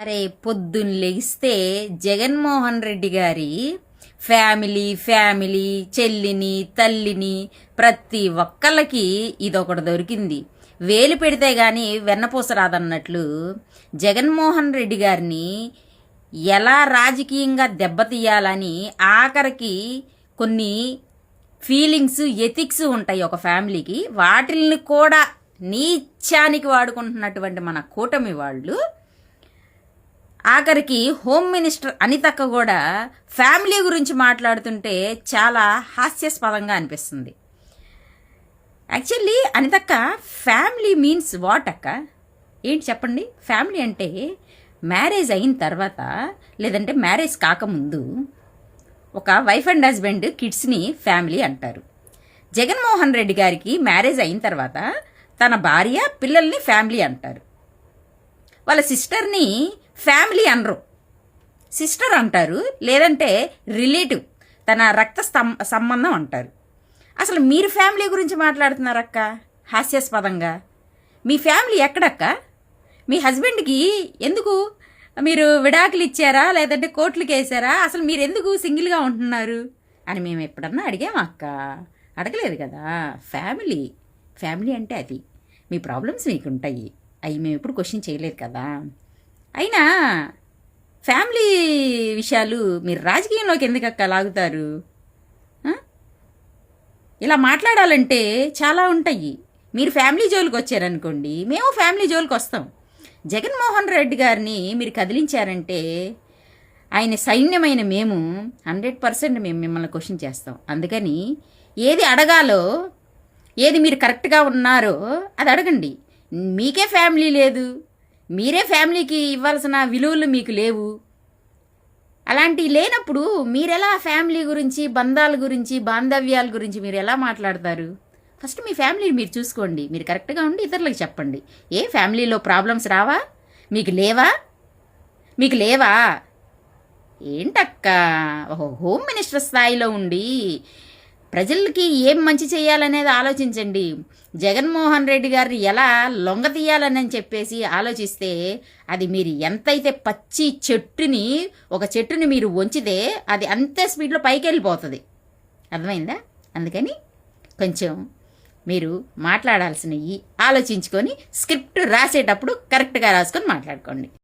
అరే పొద్దున్న లెగిస్తే జగన్మోహన్ రెడ్డి గారి ఫ్యామిలీ చెల్లిని తల్లిని ప్రతి ఒక్కళ్ళకి ఇదొకటి దొరికింది. వేలు పెడితే గాని వెన్నపూస రాదన్నట్లు జగన్మోహన్ రెడ్డి గారిని ఎలా రాజకీయంగా దెబ్బతీయాలని ఆఖరికి కొన్ని ఫీలింగ్స్ ఎథిక్స్ ఉంటాయి ఒక ఫ్యామిలీకి. వాటిల్ని కూడా నీచానికి వాడుకుంటున్నటువంటి మన కూటమి వాళ్ళు ఆఖరికి హోమ్ మినిస్టర్ అనితక్క కూడా ఫ్యామిలీ గురించి మాట్లాడుతుంటే చాలా హాస్యాస్పదంగా అనిపిస్తుంది. యాక్చువల్లీ అనితక్క, ఫ్యామిలీ మీన్స్ వాట్ అక్క? ఏంటి చెప్పండి. ఫ్యామిలీ అంటే మ్యారేజ్ అయిన తర్వాత లేదంటే మ్యారేజ్ కాకముందు ఒక వైఫ్ అండ్ హస్బెండ్ కిడ్స్ని ఫ్యామిలీ అంటారు. జగన్మోహన్ రెడ్డి గారికి మ్యారేజ్ అయిన తర్వాత తన భార్య పిల్లల్ని ఫ్యామిలీ అంటారు. వాళ్ళ సిస్టర్ని ఫ్యామిలీ అనరు, సిస్టర్ అంటారు, లేదంటే రిలేటివ్, తన రక్త సంబంధం అంటారు. అసలు మీరు ఫ్యామిలీ గురించి మాట్లాడుతున్నారక్క హాస్యాస్పదంగా. మీ ఫ్యామిలీ ఎక్కడక్క? మీ హస్బెండ్కి ఎందుకు మీరు విడాకులు ఇచ్చారా లేదంటే కోర్టులకు వేసారా? అసలు మీరు ఎందుకు సింగిల్గా ఉంటున్నారు అని మేము ఎప్పుడన్నా అడిగామా అక్క? అడగలేదు కదా. ఫ్యామిలీ అంటే అది. మీ ప్రాబ్లమ్స్ మీకు ఉంటాయి, అవి మేము ఎప్పుడు క్వశ్చన్ చేయలేదు కదా. అయినా ఫ్యామిలీ విషయాలు మీరు రాజకీయంలోకి ఎందుకక్క లాగుతారు? ఇలా మాట్లాడాలంటే చాలా ఉంటాయి. మీరు ఫ్యామిలీ జోలికి వచ్చారనుకోండి, మేము ఫ్యామిలీ జోలికి వస్తాం. జగన్మోహన్ రెడ్డి గారిని మీరు కదిలించారంటే ఆయన సైన్యమైన మేము 100% మేము మిమ్మల్ని క్వశ్చన్ చేస్తాం. అందుకని ఏది అడగాలో, ఏది మీరు కరెక్ట్గా ఉన్నారో అది అడగండి. మీకే ఫ్యామిలీ లేదు, మీరే ఫ్యామిలీకి ఇవ్వాల్సిన విలువలు మీకు లేవు. అలాంటివి లేనప్పుడు మీరెలా ఫ్యామిలీ గురించి, బంధాల గురించి, బాంధవ్యాల గురించి మీరు ఎలా మాట్లాడతారు? ఫస్ట్ మీ ఫ్యామిలీని మీరు చూసుకోండి. మీరు కరెక్ట్గా ఉండి ఇతరులకు చెప్పండి. ఏ ఫ్యామిలీలో ప్రాబ్లమ్స్ రావా? మీకు లేవా? ఏంటక్క, హోమ్ మినిస్టర్ స్థాయిలో ఉండి ప్రజలకి ఏం మంచి చేయాలనేది ఆలోచించండి. జగన్మోహన్ రెడ్డి గారిని ఎలా లొంగ తీయాలని చెప్పేసి ఆలోచిస్తే అది మీరు ఎంతైతే పచ్చి ఒక చెట్టుని మీరు వంచితే అది అంతే స్పీడ్లో పైకి వెళ్ళిపోతుంది. అర్థమైందా? అందుకని కొంచెం మీరు మాట్లాడాల్సినవి ఆలోచించుకొని స్క్రిప్ట్ రాసేటప్పుడు కరెక్ట్గా రాసుకొని మాట్లాడుకోండి.